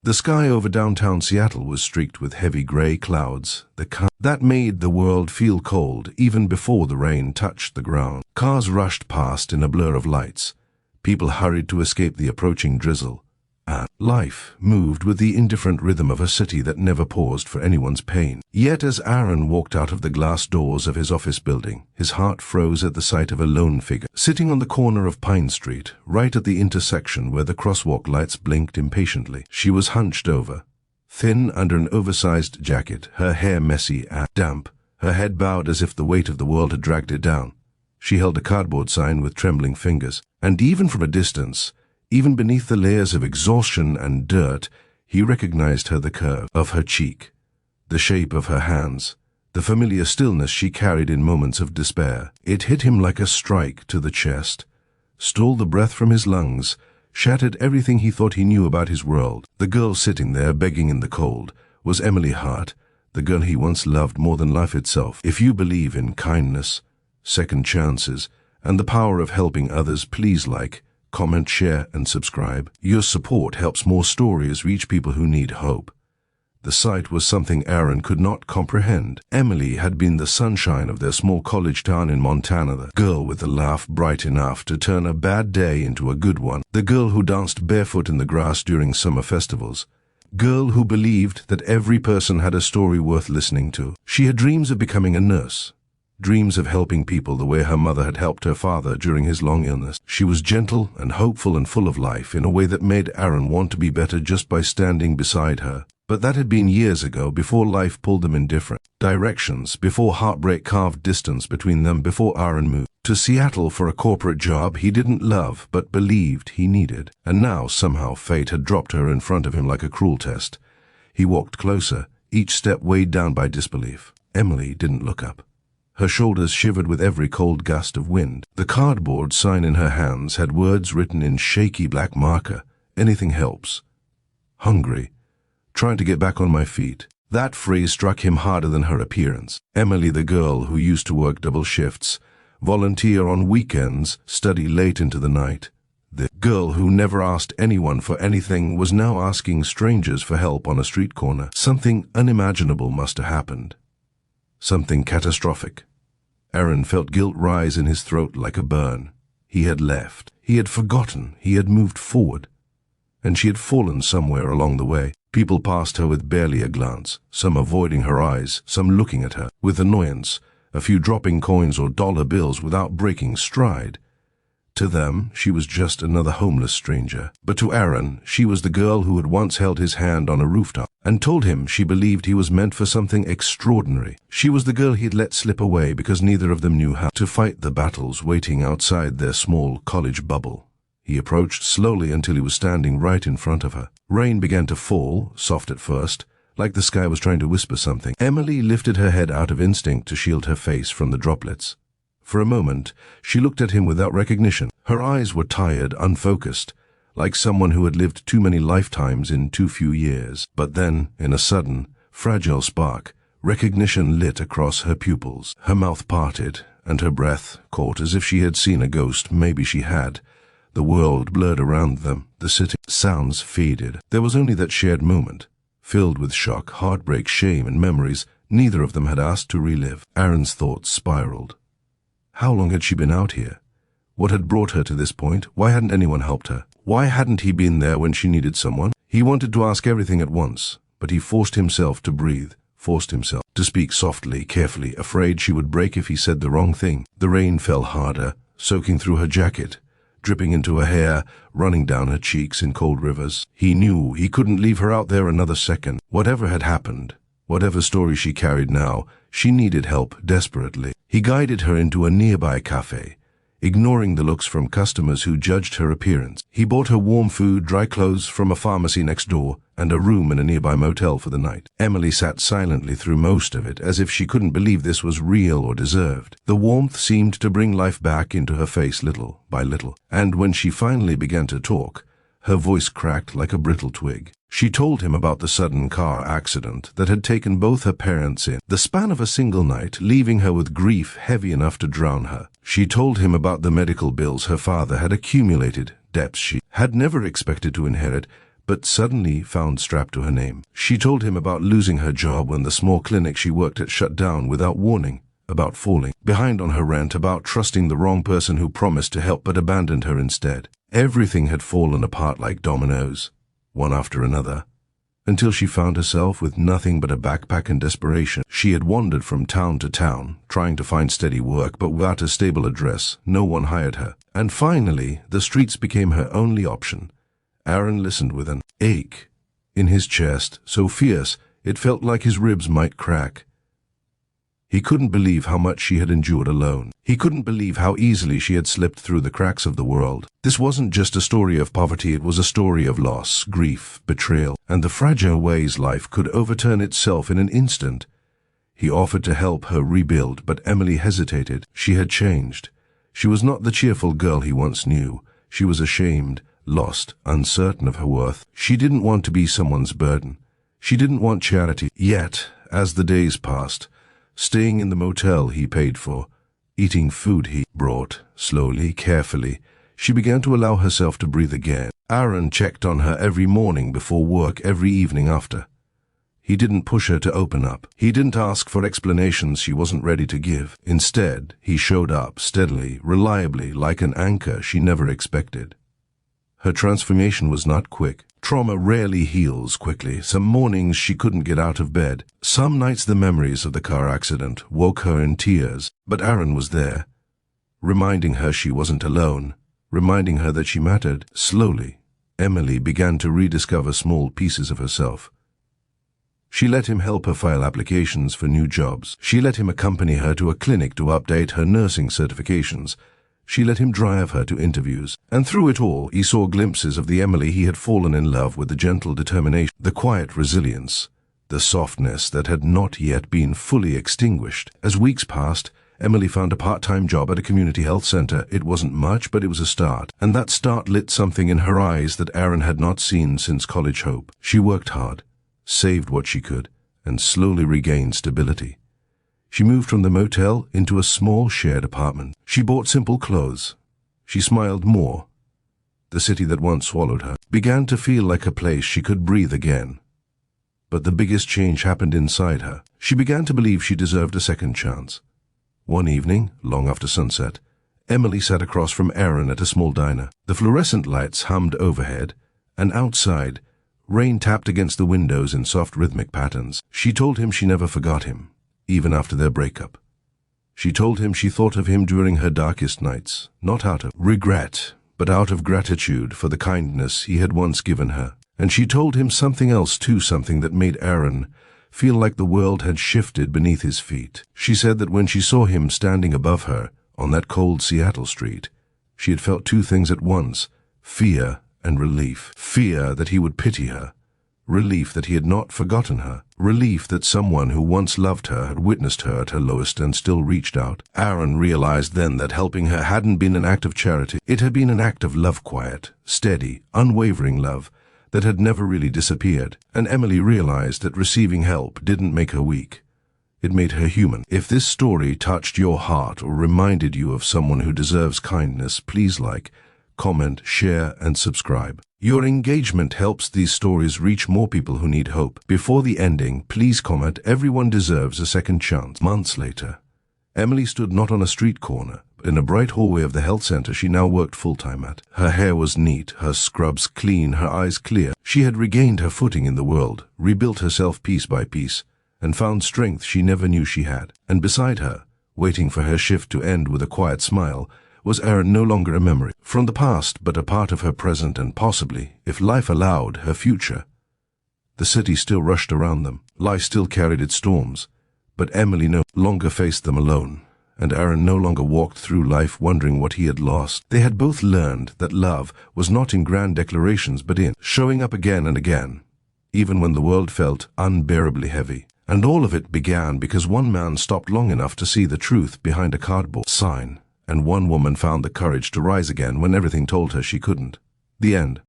The sky over downtown Seattle was streaked with heavy gray clouds, that made the world feel cold even before the rain touched the ground. Cars rushed past in a blur of lights. People hurried to escape the approaching drizzle. And life moved with the indifferent rhythm of a city that never paused for anyone's pain. Yet as Aaron walked out of the glass doors of his office building, his heart froze at the sight of a lone figure, sitting on the corner of Pine Street, right at the intersection where the crosswalk lights blinked impatiently. She was hunched over, thin under an oversized jacket, her hair messy and damp, her head bowed as if the weight of the world had dragged it down. She held a cardboard sign with trembling fingers, and even from a distance, even beneath the layers of exhaustion and dirt, he recognized the curve of her cheek, the shape of her hands, the familiar stillness she carried in moments of despair. It hit him like a strike to the chest, stole the breath from his lungs, shattered everything he thought he knew about his world. The girl sitting there begging in the cold was Emily Hart, the girl he once loved more than life itself. If you believe in kindness, second chances, and the power of helping others, please comment, share, and subscribe. Your support helps more stories reach people who need hope. The sight was something Aaron could not comprehend. Emily had been the sunshine of their small college town in Montana, the girl with a laugh bright enough to turn a bad day into a good one, the girl who danced barefoot in the grass during summer festivals, girl who believed that every person had a story worth listening to. She had dreams of becoming a nurse, dreams of helping people the way her mother had helped her father during his long illness. She was gentle and hopeful and full of life in a way that made Aaron want to be better just by standing beside her. But that had been years ago, before life pulled them in different directions, before heartbreak carved distance between them, before Aaron moved to Seattle for a corporate job he didn't love but believed he needed. And now somehow fate had dropped her in front of him like a cruel test. He walked closer, each step weighed down by disbelief. Emily didn't look up. Her shoulders shivered with every cold gust of wind. The cardboard sign in her hands had words written in shaky black marker. Anything helps. Hungry. Trying to get back on my feet. That phrase struck him harder than her appearance. Emily, the girl who used to work double shifts, volunteer on weekends, study late into the night. The girl who never asked anyone for anything was now asking strangers for help on a street corner. Something unimaginable must have happened. Something catastrophic. Aaron felt guilt rise in his throat like a burn. He had left. He had forgotten. He had moved forward. And she had fallen somewhere along the way. People passed her with barely a glance, some avoiding her eyes, some looking at her with annoyance, a few dropping coins or dollar bills without breaking stride. To them, she was just another homeless stranger. But to Aaron, she was the girl who had once held his hand on a rooftop and told him she believed he was meant for something extraordinary. She was the girl he'd let slip away because neither of them knew how to fight the battles waiting outside their small college bubble. He approached slowly until he was standing right in front of her. Rain began to fall, soft at first, like the sky was trying to whisper something. Emily lifted her head out of instinct to shield her face from the droplets. For a moment, she looked at him without recognition. Her eyes were tired, unfocused, like someone who had lived too many lifetimes in too few years. But then, in a sudden, fragile spark, recognition lit across her pupils. Her mouth parted, and her breath caught as if she had seen a ghost. Maybe she had. The world blurred around them. The city sounds faded. There was only that shared moment, filled with shock, heartbreak, shame, and memories neither of them had asked to relive. Aaron's thoughts spiraled. How long had she been out here? What had brought her to this point? Why hadn't anyone helped her? Why hadn't he been there when she needed someone? He wanted to ask everything at once, but he forced himself to breathe, forced himself to speak softly, carefully, afraid she would break if he said the wrong thing. The rain fell harder, soaking through her jacket, dripping into her hair, running down her cheeks in cold rivers. He knew he couldn't leave her out there another second. Whatever had happened, whatever story she carried now, she needed help desperately. He guided her into a nearby cafe, ignoring the looks from customers who judged her appearance. He bought her warm food, dry clothes from a pharmacy next door, and a room in a nearby motel for the night. Emily sat silently through most of it, as if she couldn't believe this was real or deserved. The warmth seemed to bring life back into her face little by little, and when she finally began to talk, her voice cracked like a brittle twig. She told him about the sudden car accident that had taken both her parents in the span of a single night, leaving her with grief heavy enough to drown her. She told him about the medical bills her father had accumulated, debts she had never expected to inherit, but suddenly found strapped to her name. She told him about losing her job when the small clinic she worked at shut down without warning, about falling behind on her rent, about trusting the wrong person who promised to help but abandoned her instead. Everything had fallen apart like dominoes, one after another, until she found herself with nothing but a backpack and desperation. She had wandered from town to town, trying to find steady work, but without a stable address, no one hired her. And finally, the streets became her only option. Aaron listened with an ache in his chest, so fierce it felt like his ribs might crack. He couldn't believe how much she had endured alone. He couldn't believe how easily she had slipped through the cracks of the world. This wasn't just a story of poverty, it was a story of loss, grief, betrayal, and the fragile ways life could overturn itself in an instant. He offered to help her rebuild, but Emily hesitated. She had changed. She was not the cheerful girl he once knew. She was ashamed, lost, uncertain of her worth. She didn't want to be someone's burden. She didn't want charity. Yet, as the days passed, staying in the motel he paid for, eating food he brought, slowly, carefully, she began to allow herself to breathe again. Aaron checked on her every morning before work, every evening after. He didn't push her to open up. He didn't ask for explanations she wasn't ready to give. Instead, he showed up steadily, reliably, like an anchor she never expected. Her transformation was not quick. Trauma rarely heals quickly. Some mornings she couldn't get out of bed. Some nights the memories of the car accident woke her in tears. But Aaron was there, reminding her she wasn't alone, reminding her that she mattered. Slowly, Emily began to rediscover small pieces of herself. She let him help her file applications for new jobs. She let him accompany her to a clinic to update her nursing certifications. She let him drive her to interviews. And through it all, he saw glimpses of the Emily he had fallen in love with, the gentle determination, the quiet resilience, the softness that had not yet been fully extinguished. As weeks passed, Emily found a part-time job at a community health center. It wasn't much, but it was a start. And that start lit something in her eyes that Aaron had not seen since college hope. She worked hard, saved what she could, and slowly regained stability. She moved from the motel into a small shared apartment. She bought simple clothes. She smiled more. The city that once swallowed her began to feel like a place she could breathe again. But the biggest change happened inside her. She began to believe she deserved a second chance. One evening, long after sunset, Emily sat across from Aaron at a small diner. The fluorescent lights hummed overhead, and outside, rain tapped against the windows in soft rhythmic patterns. She told him she never forgot him, even after their breakup. She told him she thought of him during her darkest nights, not out of regret, but out of gratitude for the kindness he had once given her. And she told him something else too, something that made Aaron feel like the world had shifted beneath his feet. She said that when she saw him standing above her on that cold Seattle street, she had felt two things at once: fear and relief. Fear that he would pity her. Relief that he had not forgotten her. Relief that someone who once loved her had witnessed her at her lowest and still reached out. Aaron realized then that helping her hadn't been an act of charity. It had been an act of love, quiet, steady, unwavering love that had never really disappeared. And Emily realized that receiving help didn't make her weak. It made her human. If this story touched your heart or reminded you of someone who deserves kindness, please like, comment, share, and subscribe. Your engagement helps these stories reach more people who need hope. Before the ending, please comment, "Everyone deserves a second chance." Months later, Emily stood not on a street corner, but in a bright hallway of the health center she now worked full-time at. Her hair was neat, her scrubs clean, her eyes clear. She had regained her footing in the world, rebuilt herself piece by piece, and found strength she never knew she had. And beside her, waiting for her shift to end with a quiet smile, was Aaron, no longer a memory from the past, but a part of her present and possibly, if life allowed, her future. The city still rushed around them. Life still carried its storms, but Emily no longer faced them alone, and Aaron no longer walked through life wondering what he had lost. They had both learned that love was not in grand declarations, but in showing up again and again, even when the world felt unbearably heavy. And all of it began because one man stopped long enough to see the truth behind a cardboard sign, and one woman found the courage to rise again when everything told her she couldn't. The end.